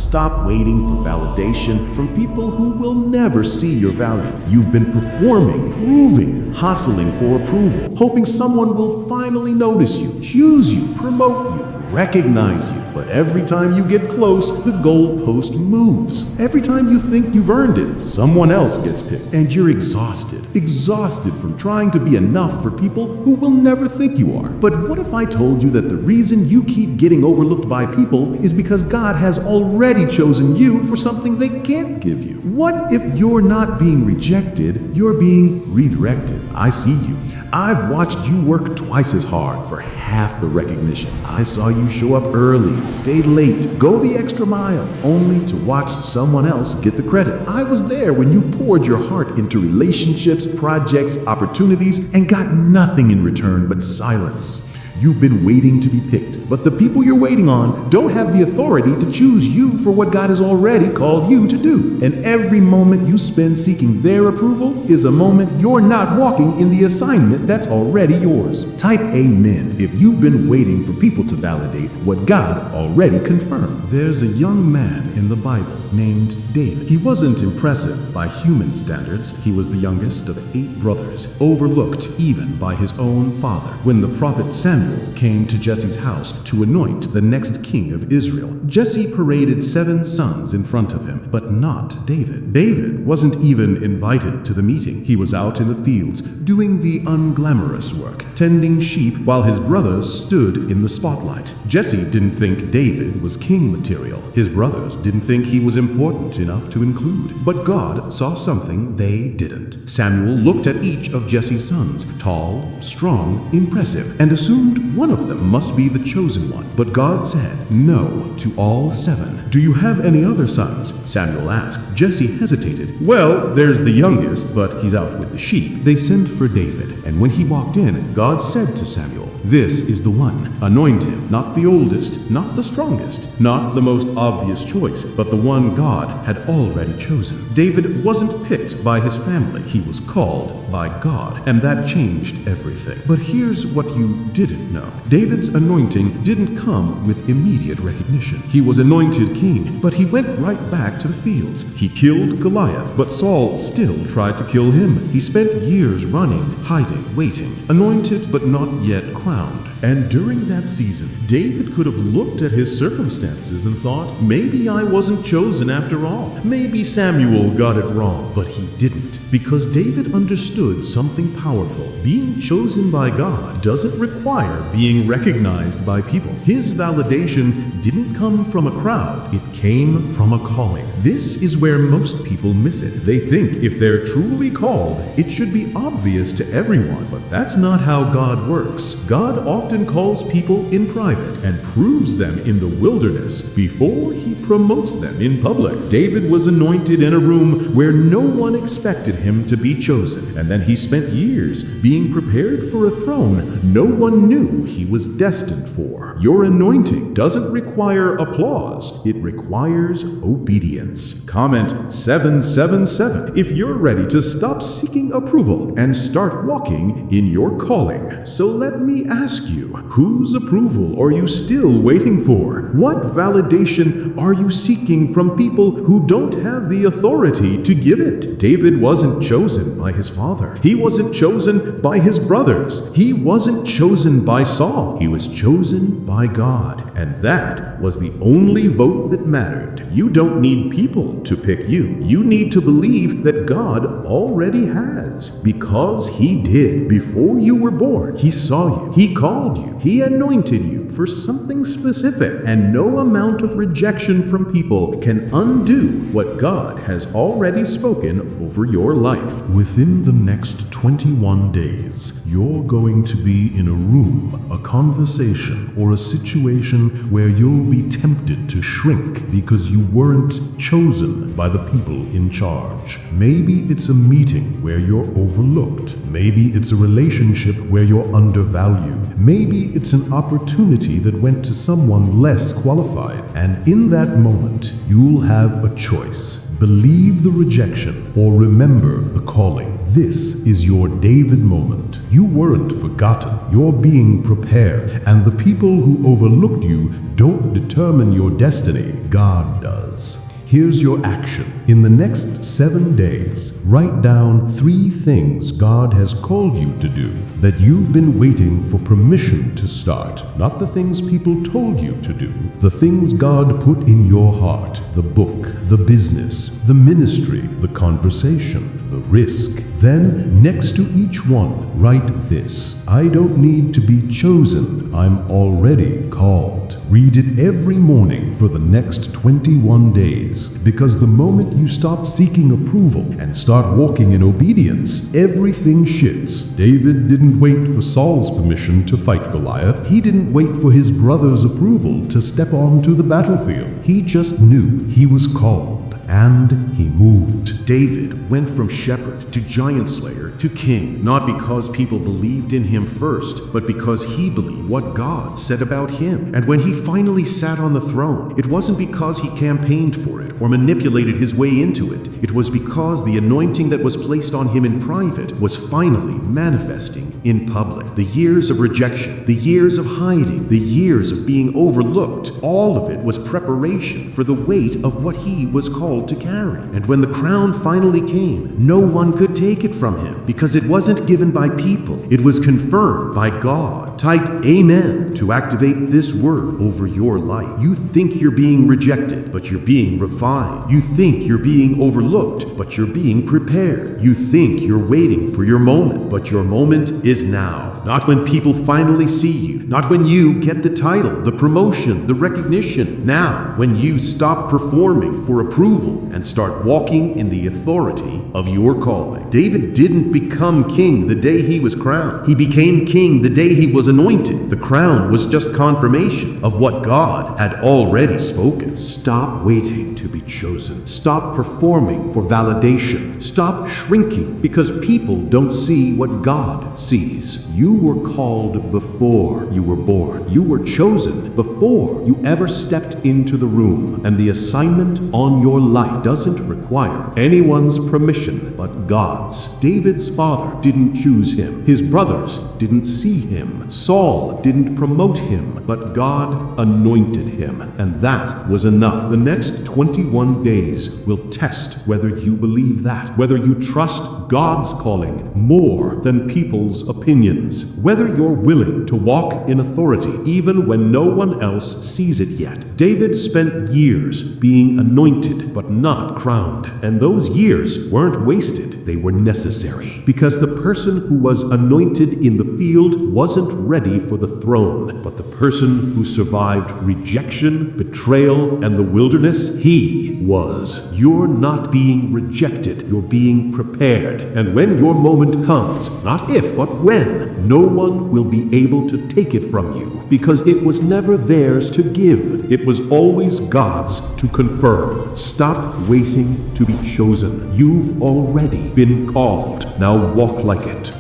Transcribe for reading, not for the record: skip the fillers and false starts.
Stop waiting for validation from people who will never see your value. You've been performing, proving, hustling for approval, hoping someone will finally notice you, choose you, promote you, recognize you. But every time you get close, the goalpost moves. Every time you think you've earned it, someone else gets picked. And you're exhausted from trying to be enough for people who will never think you are. But what if I told you that the reason you keep getting overlooked by people is because God has already chosen you for something they can't give you? What if you're not being rejected, you're being redirected? I see you. I've watched you work twice as hard for half the recognition. I saw you show up early, stay late, go the extra mile, only to watch someone else get the credit. I was there when you poured your heart into relationships, projects, opportunities, and got nothing in return but silence. You've been waiting to be picked, but the people you're waiting on don't have the authority to choose you for what God has already called you to do. And every moment you spend seeking their approval is a moment you're not walking in the assignment that's already yours. Type amen if you've been waiting for people to validate what God already confirmed. There's a young man in the Bible named David. He wasn't impressive by human standards. He was the youngest of 8 brothers, overlooked even by his own father. When the prophet Samuel came to Jesse's house to anoint the next king of Israel, Jesse paraded 7 sons in front of him, but not David. David wasn't even invited to the meeting. He was out in the fields doing the unglamorous work, tending sheep while his brothers stood in the spotlight. Jesse didn't think David was king material. His brothers didn't think he was important enough to include. But God saw something they didn't. Samuel looked at each of Jesse's sons, tall, strong, impressive, and assumed one of them must be the chosen one. But God said no to all 7. "Do you have any other sons?" Samuel asked. Jesse hesitated. "Well, there's the youngest, but he's out with the sheep." They sent for David, and when he walked in, God said to Samuel, "This is the one. Anoint him, not the oldest, not the strongest, not the most obvious choice, but the one God had already chosen." David wasn't picked by his family. He was called by God, and that changed everything. But here's what you didn't know. David's anointing didn't come with immediate recognition. He was anointed king, but he went right back to the fields. He killed Goliath, but Saul still tried to kill him. He spent years running, hiding, waiting, anointed but not yet crowned. And during that season, David could have looked at his circumstances and thought, maybe I wasn't chosen after all. Maybe Samuel got it wrong. But he didn't, because David understood something powerful. Being chosen by God doesn't require being recognized by people. His validation didn't come from a crowd. It came from a calling. This is where most people miss it. They think if they're truly called, it should be obvious to everyone. But that's not how God works. God often calls people in private and proves them in the wilderness before he promotes them in public. David was anointed in a room where no one expected him to be chosen, and then he spent years being prepared for a throne no one knew he was destined for. Your anointing doesn't require applause, it requires obedience. Comment 777 if you're ready to stop seeking approval and start walking in your calling. So let me ask you, whose approval are you still waiting for? What validation are you seeking from people who don't have the authority to give it? David wasn't chosen by his father. He wasn't chosen by his brothers. He wasn't chosen by Saul. He was chosen by God. And that was the only vote that mattered. You don't need people to pick you. You need to believe that God already has, because he did. Before you were born, he saw you. He called you. He anointed you for something specific, and no amount of rejection from people can undo what God has already spoken over your life. Within the next 21 days, you're going to be in a room, a conversation, or a situation where you'll be tempted to shrink because you weren't chosen by the people in charge. Maybe it's a meeting where you're overlooked. Maybe it's a relationship where you're undervalued. Maybe it's an opportunity that went to someone less qualified. And in that moment, you'll have a choice. Believe the rejection or remember the calling. This is your David moment. You weren't forgotten. You're being prepared. And the people who overlooked you don't determine your destiny. God does. presence. Here's your action. In the next 7 days, write down 3 things God has called you to do that you've been waiting for permission to start. Not the things people told you to do. The things God put in your heart. The book, the business, the ministry, the conversation, the risk. Then, next to each one, write this: I don't need to be chosen. I'm already called. Read it every morning for the next 21 days. Because the moment you stop seeking approval and start walking in obedience, everything shifts. David didn't wait for Saul's permission to fight Goliath. He didn't wait for his brother's approval to step onto the battlefield. He just knew he was called. And he moved. David went from shepherd to giant slayer to king, not because people believed in him first, but because he believed what God said about him. And when he finally sat on the throne, it wasn't because he campaigned for it or manipulated his way into it. It was because the anointing that was placed on him in private was finally manifesting in public. The years of rejection, the years of hiding, the years of being overlooked, all of it was preparation for the weight of what he was called to carry. And when the crown finally came, no one could take it from him because it wasn't given by people. It was confirmed by God. Type Amen to activate this word over your life. You think you're being rejected, but you're being refined. You think you're being overlooked, but you're being prepared. You think you're waiting for your moment, but your moment is now. Not when people finally see you, not when you get the title, the promotion, the recognition. Now, when you stop performing for approval and start walking in the authority of your calling. David didn't become king the day he was crowned. He became king the day he was anointed. The crown was just confirmation of what God had already spoken. Stop waiting to be chosen. Stop performing for validation. Stop shrinking because people don't see what God sees. You were called before you were born. You were chosen before you ever stepped into the room. And the assignment on your life doesn't require anyone's permission but God's. David's father didn't choose him. His brothers didn't see him. Saul didn't promote him, but God anointed him. And that was enough. The next 21 days will test whether you believe that, whether you trust God's calling more than people's opinions, whether you're willing to walk in authority even when no one else sees it yet. David spent years being anointed but not crowned, and those years weren't wasted. They were necessary because the person who was anointed in the field wasn't ready for the throne, but the person who survived rejection, betrayal, and the wilderness, he was. You're not being rejected, you're being prepared. And when your moment comes, not if, but when, no one will be able to take it from you because it was never theirs to give. It was always God's to confirm. Stop waiting to be chosen. You've already been called. Now walk like it.